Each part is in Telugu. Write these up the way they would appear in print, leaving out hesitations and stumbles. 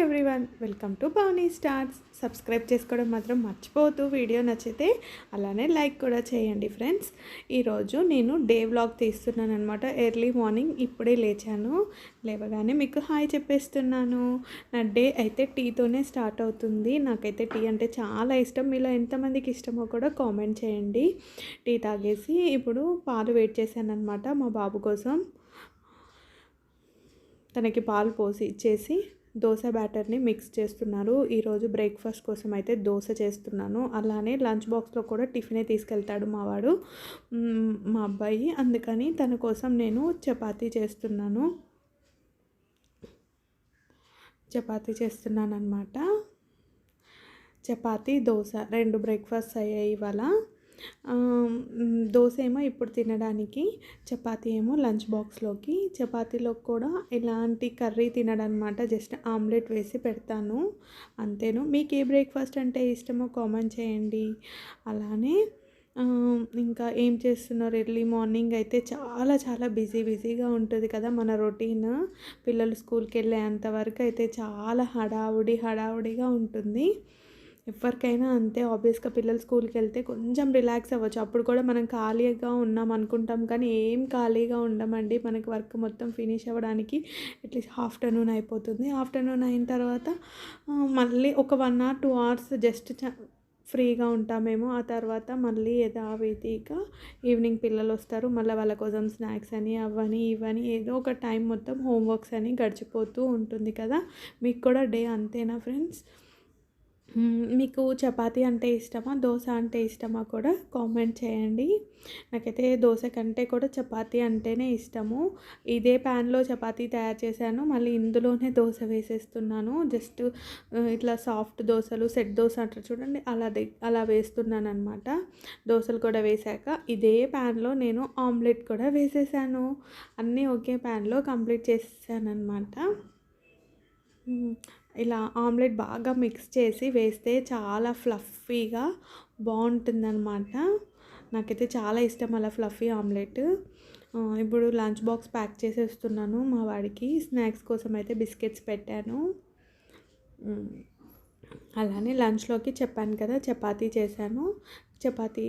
Everyone, welcome to Pavani stars. Subscribe చేసుకోవడం మాత్రం మర్చిపోవద్దు. వీడియో నచ్చితే అలానే లైక్ కూడా చేయండి ఫ్రెండ్స్. ఈరోజు నేను డే వ్లాగ్ తీస్తున్నాను అనమాట. ఎర్లీ మార్నింగ్ ఇప్పుడే లేచాను. లేవగానే మీకు హాయ్ చెప్పేస్తున్నాను. నా డే అయితే టీతోనే స్టార్ట్ అవుతుంది. నాకైతే టీ అంటే చాలా ఇష్టం. మీలో ఎంతమందికి ఇష్టమో కూడా కామెంట్ చేయండి. టీ తాగేసి ఇప్పుడు పాలు వేడి చేశాను అనమాట మా బాబు కోసం. తనకి పాలు పోసి ఇచ్చేసి దోశ బ్యాటర్ని మిక్స్ చేస్తున్నారు. ఈరోజు బ్రేక్ఫాస్ట్ కోసం అయితే దోశ చేస్తున్నాను. అలానే లంచ్ బాక్స్లో కూడా టిఫినే తీసుకెళ్తాడు మా అబ్బాయి. అందుకని తన కోసం నేను చపాతీ చేస్తున్నాను అన్నమాట. చపాతీ దోశ రెండు బ్రేక్ఫాస్ట్ అయ్యాయి ఇవాళ. దోశ ఏమో ఇప్పుడు తినడానికి, చపాతీ ఏమో లంచ్ బాక్స్లోకి. చపాతీలో కూడా ఇలాంటి కర్రీ తినడనమాట. జస్ట్ ఆమ్లెట్ వేసి పెడతాను అంతేను. మీకు ఏ బ్రేక్ఫాస్ట్ అంటే ఇష్టమో కామెంట్ చేయండి. అలానే ఇంకా ఏం చేస్తున్నారు? ఎర్లీ మార్నింగ్ అయితే చాలా బిజీగా ఉంటుంది కదా మన రొటీన్. పిల్లలు స్కూల్కి వెళ్ళేంత వరకు అయితే చాలా హడావుడిగా ఉంటుంది. ఎవరికైనా అంతే. ఆబ్వియస్గా పిల్లలు స్కూల్కి వెళ్తే కొంచెం రిలాక్స్ అవ్వచ్చు. అప్పుడు కూడా మనం ఖాళీగా ఉన్నాం అనుకుంటాం, కానీ ఏం ఖాళీగా ఉండమండి. మనకి వర్క్ మొత్తం ఫినిష్ అవ్వడానికి అట్లీస్ట్ ఆఫ్టర్నూన్ అయిపోతుంది. ఆఫ్టర్నూన్ అయిన తర్వాత మళ్ళీ ఒక 1 or 2 hours జస్ట్ ఫ్రీగా ఉంటామేమో. ఆ తర్వాత మళ్ళీ యథావిధిగా ఈవినింగ్ పిల్లలు వస్తారు. మళ్ళీ వాళ్ళ కోసం స్నాక్స్ అని అవని ఇవని ఏదో ఒక టైం మొత్తం హోంవర్క్స్ అని గడిచిపోతూ ఉంటుంది కదా. మీకు కూడా డే అంతేనా ఫ్రెండ్స్? మీకు చపాతీ అంటే ఇష్టమా, దోశ అంటే ఇష్టమా కూడా కామెంట్ చేయండి. నాకైతే దోశ కంటే కూడా చపాతీ అంటేనే ఇష్టము. ఇదే ప్యాన్లో చపాతీ తయారు చేశాను. మళ్ళీ ఇందులోనే దోశ వేసేస్తున్నాను. జస్ట్ ఇట్లా సాఫ్ట్ దోశలు, సెట్ దోశ అంటారు చూడండి, అలా వేస్తున్నాను అనమాట. దోశలు కూడా వేశాక ఇదే ప్యాన్లో నేను ఆమ్లెట్ కూడా వేసేసాను. అన్నీ ఒకే ప్యాన్లో కంప్లీట్ చేసేసాను అనమాట. ఇలా ఆమ్లెట్ బాగా మిక్స్ చేసి వేస్తే చాలా ఫ్లఫీగా బాగుంటుందన్నమాట. నాకైతే చాలా ఇష్టం అలా ఫ్లఫీ ఆమ్లెట్. ఇప్పుడు లంచ్ బాక్స్ ప్యాక్ చేసేస్తున్నాను మా వాడికి. స్నాక్స్ కోసం అయితే బిస్కెట్స్ పెట్టాను. అలానే లంచ్లోకి చెప్పాను కదా చపాతీ చేశాను. చపాతీ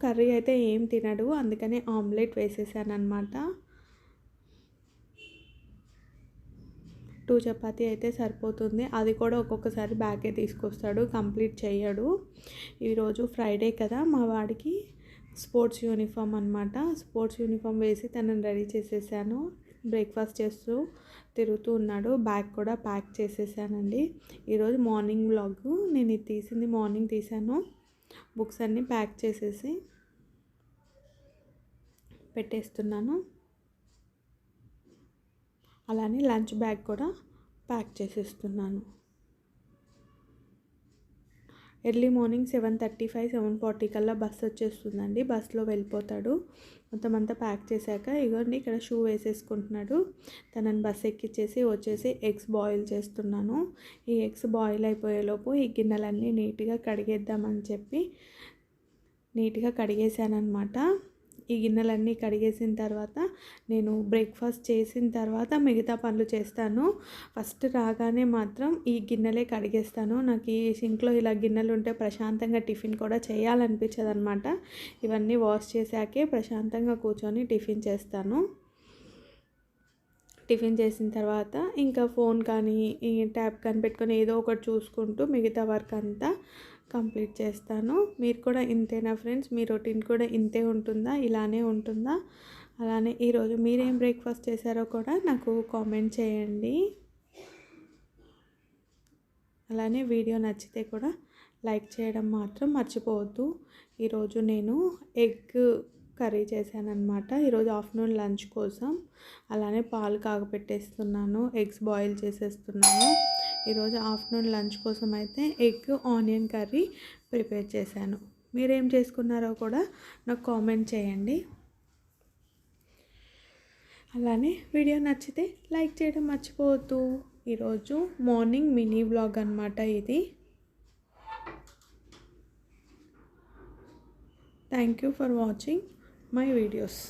కర్రీ అయితే ఏం తినడు, అందుకని ఆమ్లెట్ వేసేసాను అనమాట. 2 చపాతీ అయితే సరిపోతుంది. అది కూడా ఒక్కొక్కసారి బ్యాగే తీసుకొస్తాడు, కంప్లీట్ చేయడు. ఈరోజు ఫ్రైడే కదా, మా వాడికి స్పోర్ట్స్ యూనిఫామ్ అనమాట. స్పోర్ట్స్ యూనిఫామ్ వేసి తనని రెడీ చేసేసాను. బ్రేక్ఫాస్ట్ చేస్తూ తిరుగుతూ ఉన్నాడు. బ్యాగ్ కూడా ప్యాక్ చేసేసానండి. ఈరోజు మార్నింగ్ వ్లాగ్ నేను ఇది తీసింది మార్నింగ్ తీసాను. బుక్స్ అన్నీ ప్యాక్ చేసేసి పెట్టేస్తున్నాను. అలానే లంచ్ బ్యాగ్ కూడా ప్యాక్ చేసేస్తున్నాను. ఎర్లీ మార్నింగ్ 7:35, 7:40 కల్లా బస్సు వచ్చేస్తుందండి. బస్సులో వెళ్ళిపోతాడు. మొత్తం అంతా ప్యాక్ చేశాక ఇగోండి ఇక్కడ షూ వేసేసుకుంటున్నాడు. తనని బస్సు ఎక్కిచ్చేసి వచ్చేసి ఎగ్స్ బాయిల్ చేస్తున్నాను. ఈ ఎగ్స్ బాయిల్ అయిపోయేలోపు ఈ గిన్నెలన్నీ నీట్గా కడిగేద్దామని చెప్పి నీట్గా కడిగేసానమాట. ఈ గిన్నెలన్నీ కడిగేసిన తర్వాత నేను బ్రేక్ఫాస్ట్ చేసిన తర్వాత మిగతా పనులు చేస్తాను. ఫస్ట్ రాగానే మాత్రం ఈ గిన్నెలే కడిగేస్తాను. నాకు ఈ సింక్లో ఇలా గిన్నెలు ఉంటే ప్రశాంతంగా టిఫిన్ కూడా చేయాలనిపించదు అనమాట. ఇవన్నీ వాష్ చేశాకే ప్రశాంతంగా కూర్చొని టిఫిన్ చేస్తాను. టిఫిన్ చేసిన తర్వాత ఇంకా ఫోన్ కానీ ఈ ట్యాబ్ కానీ పెట్టుకొని ఏదో ఒకటి చూసుకుంటూ మిగతా వర్క్ అంతా కంప్లీట్ చేస్తాను. మీరు కూడా ఇంతేనా ఫ్రెండ్స్? మీ రొటీన్ కూడా ఇంతే ఉంటుందా, ఇలానే ఉంటుందా? అలానే ఈరోజు మీరేం బ్రేక్ఫాస్ట్ చేశారో కూడా నాకు కామెంట్ చేయండి. అలానే వీడియో నచ్చితే కూడా లైక్ చేయడం మాత్రం మర్చిపోవద్దు. ఈరోజు నేను ఎగ్ కర్రీ చేశానన్నమాట. ఈరోజు ఆఫ్టర్నూన్ లంచ్ కోసం. అలానే పాలు కాగపెట్టేస్తున్నాను, ఎగ్స్ బాయిల్ చేసేస్తున్నాను. ఈరోజు ఆఫ్టర్నూన్ లంచ్ కోసం అయితే ఎగ్ ఆనియన్ కర్రీ ప్రిపేర్ చేశాను. మీరేం చేసుకున్నారో కూడా నాకు కామెంట్ చేయండి. అలానే వీడియో నచ్చితే లైక్ చేయడం మర్చిపోవద్దు. ఈరోజు మార్నింగ్ మినీ వ్లాగ్ అనమాట ఇది. Thank you for watching my videos.